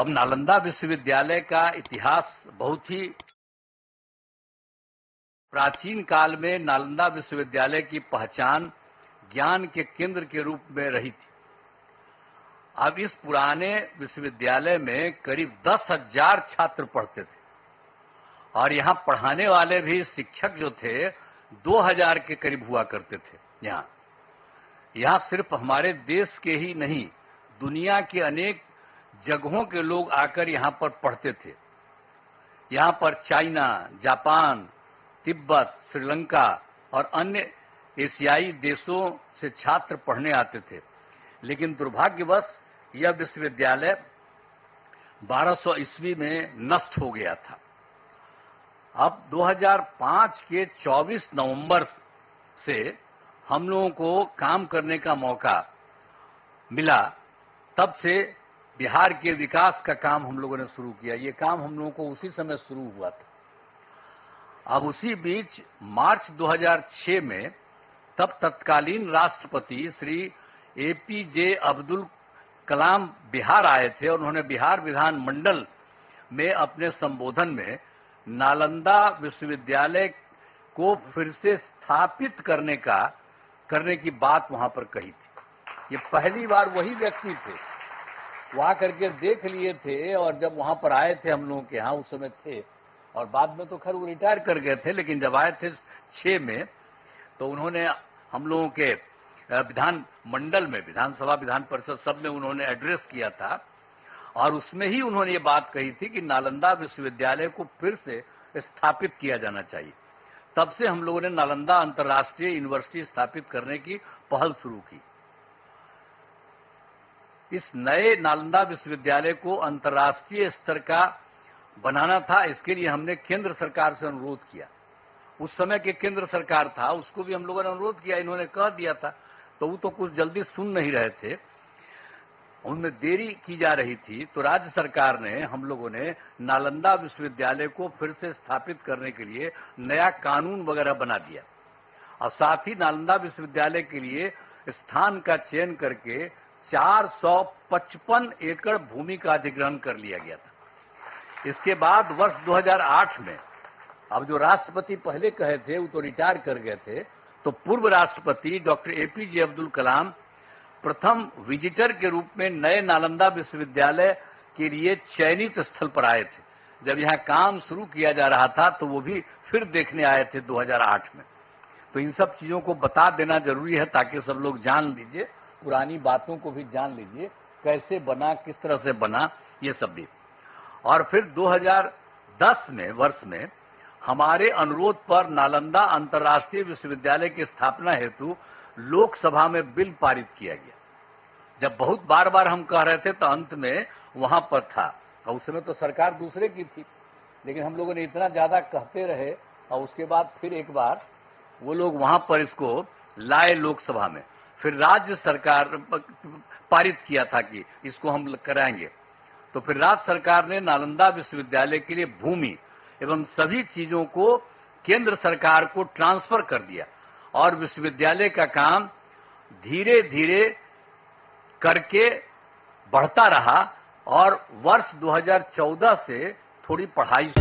अब नालंदा विश्वविद्यालय का इतिहास बहुत ही प्राचीन काल में नालंदा विश्वविद्यालय की पहचान ज्ञान के केंद्र के रूप में रही थी। अब इस पुराने विश्वविद्यालय में करीब 10,000 छात्र पढ़ते थे और यहां पढ़ाने वाले भी शिक्षक जो थे 2,000 के करीब हुआ करते थे। यहां सिर्फ हमारे देश के ही नहीं, दुनिया के अनेक जगहों के लोग आकर यहां पर पढ़ते थे। यहां पर चाइना, जापान, तिब्बत, श्रीलंका और अन्य एशियाई देशों से छात्र पढ़ने आते थे। लेकिन दुर्भाग्यवश यह विश्वविद्यालय 1200 ईस्वी में नष्ट हो गया था। अब 2005 के 24 नवंबर से हम लोगों को काम करने का मौका मिला। तब से बिहार के विकास का काम हम लोगों ने शुरू किया। ये काम हम लोगों को उसी समय शुरू हुआ था। अब उसी बीच मार्च 2006 में तब तत्कालीन राष्ट्रपति श्री एपीजे अब्दुल कलाम बिहार आए थे और उन्होंने बिहार विधानमंडल में अपने संबोधन में नालंदा विश्वविद्यालय को फिर से स्थापित करने की बात वहां पर कही थी। ये पहली बार वही व्यक्ति थे, वहां करके देख लिए थे और जब वहां पर आए थे हम लोगों के यहाँ उस समय थे और बाद में तो खैर वो रिटायर कर गए थे, लेकिन जब आए थे 6 में तो उन्होंने हम लोगों के विधान मंडल में, विधानसभा, विधान परिषद सब में उन्होंने एड्रेस किया था और उसमें ही उन्होंने ये बात कही थी कि नालंदा विश्वविद्यालय को फिर से स्थापित किया जाना चाहिए। तब से हम लोगों ने नालंदा अंतर्राष्ट्रीय यूनिवर्सिटी स्थापित करने की पहल शुरू की। इस नए नालंदा विश्वविद्यालय को अंतर्राष्ट्रीय स्तर का बनाना था। इसके लिए हमने केंद्र सरकार से अनुरोध किया। उस समय के केंद्र सरकार था, उसको भी हम लोगों ने अनुरोध किया, इन्होंने कह दिया था, तो वो तो कुछ जल्दी सुन नहीं रहे थे, उनमें देरी की जा रही थी। तो राज्य सरकार ने, हम लोगों ने नालंदा विश्वविद्यालय को फिर से स्थापित करने के लिए नया कानून वगैरह बना दिया और साथ ही नालंदा विश्वविद्यालय के लिए स्थान का चयन करके 455 एकड़ भूमि का अधिग्रहण कर लिया गया था। इसके बाद वर्ष 2008 में, अब जो राष्ट्रपति पहले कहे थे वो तो रिटायर कर गए थे, तो पूर्व राष्ट्रपति डॉक्टर एपीजे अब्दुल कलाम प्रथम विजिटर के रूप में नए नालंदा विश्वविद्यालय के लिए चयनित स्थल पर आए थे। जब यहाँ काम शुरू किया जा रहा था तो वो भी फिर देखने आए थे 2008 में। तो इन सब चीजों को बता देना जरूरी है ताकि सब लोग जान लीजिए, पुरानी बातों को भी जान लीजिए, कैसे बना, किस तरह से बना, ये सब भी। और फिर 2010 में वर्ष में हमारे अनुरोध पर नालंदा अंतर्राष्ट्रीय विश्वविद्यालय की स्थापना हेतु लोकसभा में बिल पारित किया गया। जब बहुत बार बार हम कह रहे थे तो अंत में वहां पर था और उस समय तो सरकार दूसरे की थी, लेकिन हम लोगों ने इतना ज्यादा कहते रहे और उसके बाद फिर एक बार वो लोग वहां पर इसको लाए लोकसभा में। फिर राज्य सरकार पारित किया था कि इसको हम कराएंगे। तो फिर राज्य सरकार ने नालंदा विश्वविद्यालय के लिए भूमि एवं सभी चीजों को केंद्र सरकार को ट्रांसफर कर दिया और विश्वविद्यालय का काम धीरे धीरे करके बढ़ता रहा और वर्ष 2014 से थोड़ी पढ़ाई